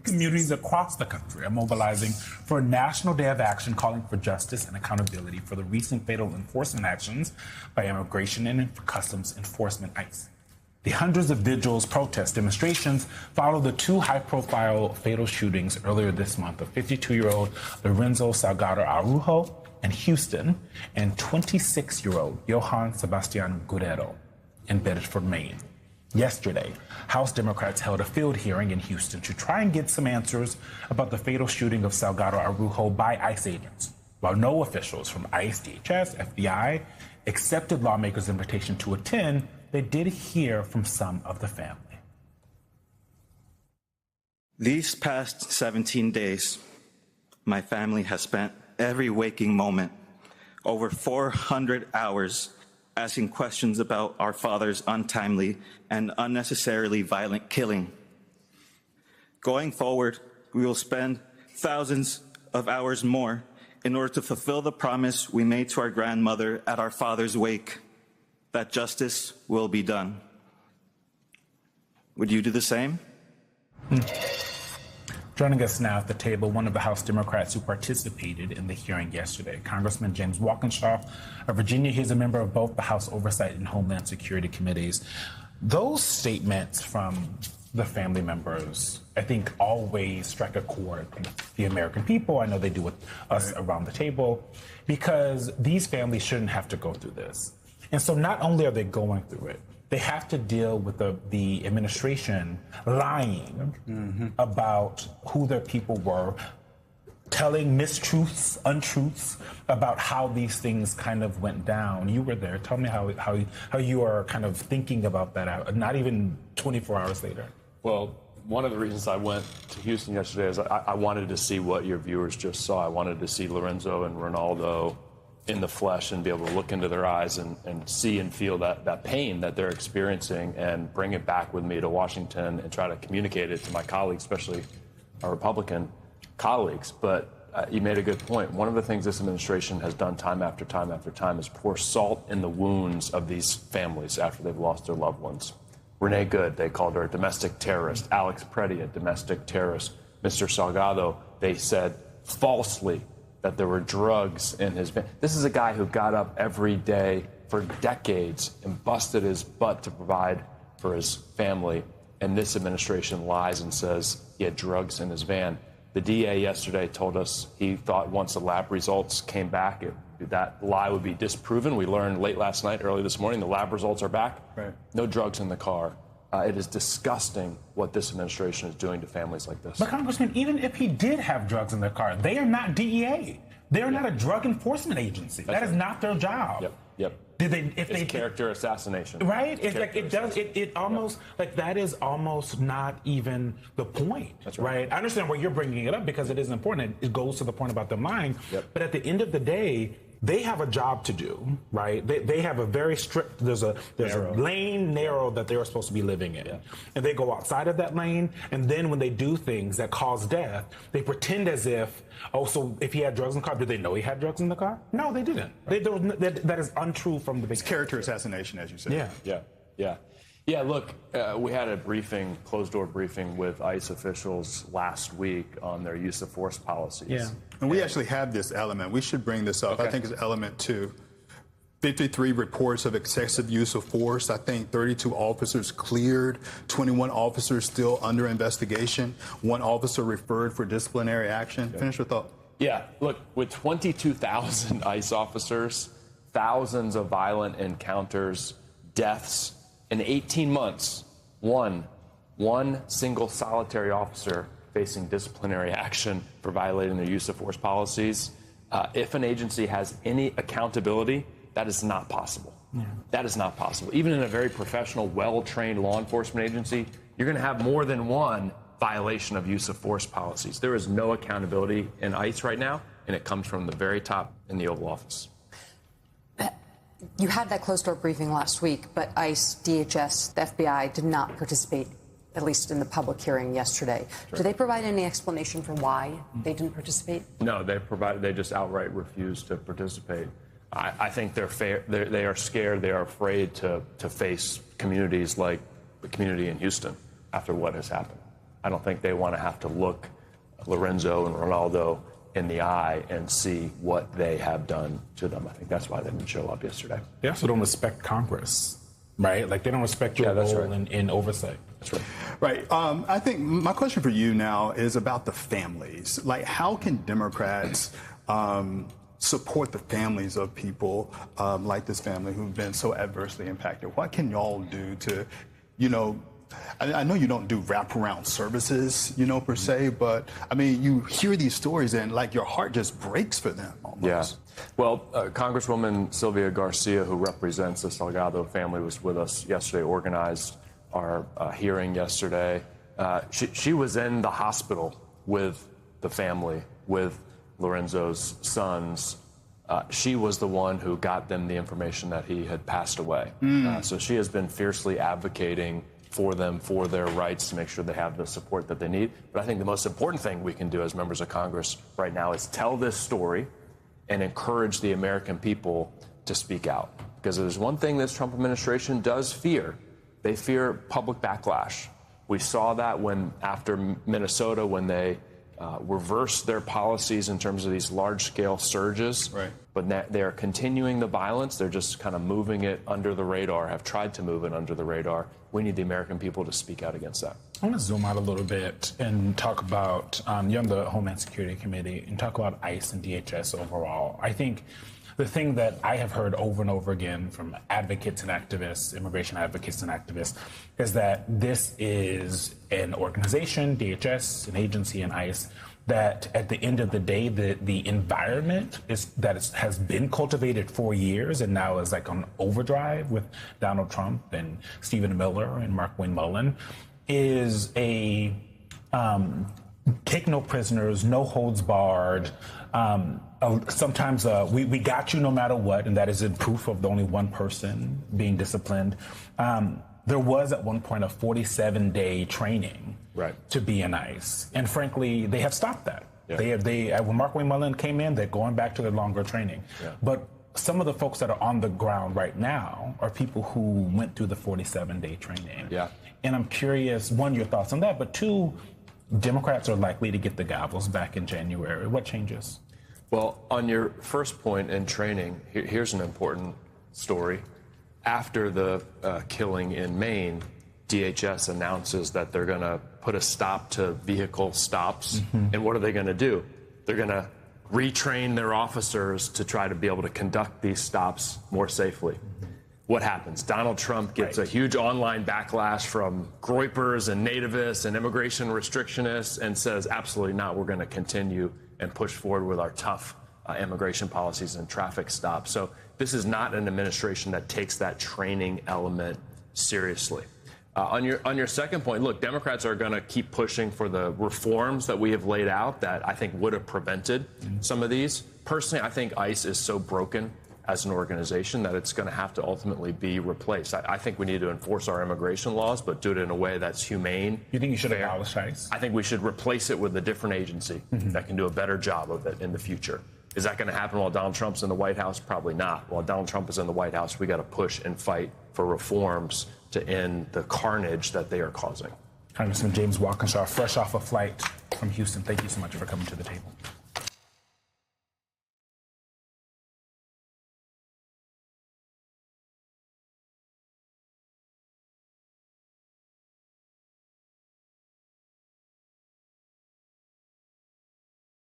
Communities across the country are mobilizing for a National Day of Action calling for justice and accountability for the recent fatal enforcement actions by Immigration and Customs Enforcement, ICE. The hundreds of vigils, protests, demonstrations follow the two high-profile fatal shootings earlier this month of 52-year-old Lorenzo Salgado Araujo in Houston and 26-year-old Johann Sebastian Guerrero in Bedford, Maine. Yesterday, House Democrats held a field hearing in Houston to try and get some answers about the fatal shooting of Salgado Araujo by ICE agents. While no officials from ICE, DHS, FBI accepted lawmakers' invitation to attend, they did hear from some of the family. These past 17 days, my family has spent every waking moment, over 400 hours, asking questions about our father's untimely and unnecessarily violent killing. Going forward, we will spend thousands of hours more in order to fulfill the promise we made to our grandmother at our father's wake, that justice will be done. Would you do the same? Joining us now at the table, one of the House Democrats who participated in the hearing yesterday, Congressman James Walkinshaw of Virginia. He's a member of both the House Oversight and Homeland Security Committees. Those statements from the family members, I think, always strike a chord with the American people. I know they do with us around the table, because these families shouldn't have to go through this. And so not only are they going through it, they have to deal with the administration lying about who their people were, telling mistruths, untruths about how these things kind of went down. You were there. Tell me how you are kind of thinking about that, not even 24 hours later. Well, one of the reasons I went to Houston yesterday is I wanted to see what your viewers just saw. I wanted to see Lorenzo and Ronaldo in the flesh and be able to look into their eyes and see and feel that pain that they're experiencing and bring it back with me to Washington and try to communicate it to my colleagues, especially our Republican colleagues. But you made a good point. One of the things this administration has done time after time after time is pour salt in the wounds of these families after they've lost their loved ones. Renee Good, they called her a domestic terrorist. Alex Preddy, a domestic terrorist. Mr. Salgado, they said falsely that there were drugs in his van. This is a guy who got up every day for decades and busted his butt to provide for his family. And this administration lies and says he had drugs in his van. The DA yesterday told us he thought once the lab results came back, that lie would be disproven. We learned late last night, early this morning, the lab results are back. Right. No drugs in the car. It is disgusting what this administration is doing to families like this. But Congressman, even if he did have drugs in their car, they are not DEA. They're not a drug enforcement agency. That is not their job. Yep. It's character assassination. Right? It's like it almost like that is almost not even the point. That's right. I understand why you're bringing it up because it is important. It goes to the point about them lying. But at the end of the day, they have a job to do, right? They have a very strict, there's a lane narrow that they're supposed to be living in. And they go outside of that lane, and then when they do things that cause death, they pretend as if, so if he had drugs in the car, did they know he had drugs in the car? No, they didn't. That is untrue from the beginning. It's character assassination, as you said. Yeah, look, we had a briefing, closed-door briefing with ICE officials last week on their use of force policies. Yeah. And we actually have this element. We should bring this up. I think it's element 2. 53 reports of excessive use of force. I think 32 officers cleared, 21 officers still under investigation, 1 officer referred for disciplinary action. Finish your thought. Yeah, look, with 22,000 ICE officers, thousands of violent encounters, deaths, in 18 months, one single solitary officer facing disciplinary action for violating their use of force policies. If an agency has any accountability, that is not possible. That is not possible. Even in a very professional, well-trained law enforcement agency, you're going to have more than one violation of use of force policies. There is no accountability in ICE right now, and it comes from the very top in the Oval Office. You had that closed-door briefing last week, but ICE, DHS, the FBI did not participate, at least in the public hearing yesterday. Sure. Did they provide any explanation for why they didn't participate? No, they just outright refused to participate. I think they are scared, they are afraid to face communities like the community in Houston after what has happened. I don't think they want to have to look Lorenzo and Ronaldo in the eye and see what they have done to them. I think that's why they didn't show up yesterday. They also don't respect Congress, right? Like, they don't respect your role in oversight. That's right. Right. I think my question for you now is about the families. Like, how can Democrats support the families of people like this family who've been so adversely impacted? What can y'all do to, I know you don't do wraparound services, per se, but I mean, you hear these stories and like your heart just breaks for them almost. Yeah. Well, Congresswoman Sylvia Garcia, who represents the Salgado family, was with us yesterday, organized our hearing yesterday. She was in the hospital with the family, with Lorenzo's sons. She was the one who got them the information that he had passed away. So she has been fiercely advocating for them, for their rights, to make sure they have the support that they need. But I think the most important thing we can do as members of Congress right now is tell this story and encourage the American people to speak out. Because there's one thing this Trump administration does fear. They fear public backlash. We saw that after Minnesota, when they reversed their policies in terms of these large-scale surges. Right. But they are continuing the violence. They're just kind of moving it under the radar, have tried to move it under the radar. We need the American people to speak out against that. I want to zoom out a little bit and talk about, you're on the Homeland Security Committee, and talk about ICE and DHS overall. I think the thing that I have heard over and over again from advocates and activists, immigration advocates and activists, is that this is an organization, DHS, an agency, and ICE, that at the end of the day, the environment has been cultivated for years and now is like on overdrive with Donald Trump and Stephen Miller and Mark Wayne Mullen, is a take no prisoners, no holds barred. Sometimes we got you no matter what, and that is in proof of the only one person being disciplined. There was at one point a 47-day training to be in ICE, and frankly, they have stopped that. Yeah. When Mark Wayne Mullen came in, they're going back to their longer training. Yeah. But some of the folks that are on the ground right now are people who went through the 47-day training. Yeah. And I'm curious, one, your thoughts on that, but two, Democrats are likely to get the gavels back in January. What changes? Well, on your first point in training, here's an important story. After the killing in Maine, DHS announces that they're going to put a stop to vehicle stops. Mm-hmm. And what are they going to do? They're going to retrain their officers to try to be able to conduct these stops more safely. Mm-hmm. What happens? Donald Trump gets a huge online backlash from groypers and nativists and immigration restrictionists and says, absolutely not, we're going to continue and push forward with our tough immigration policies and traffic stops. So this is not an administration that takes that training element seriously. On your second point, look, Democrats are going to keep pushing for the reforms that we have laid out that I think would have prevented some of these. Personally, I think ICE is so broken as an organization that it's going to have to ultimately be replaced. I think we need to enforce our immigration laws, but do it in a way that's humane. You think you should abolish ICE? I think we should replace it with a different agency that can do a better job of it in the future. Is that going to happen while Donald Trump's in the White House? Probably not. While Donald Trump is in the White House, we got to push and fight for reforms to end the carnage that they are causing. Congressman James Walkinshaw, fresh off a flight from Houston, thank you so much for coming to the table.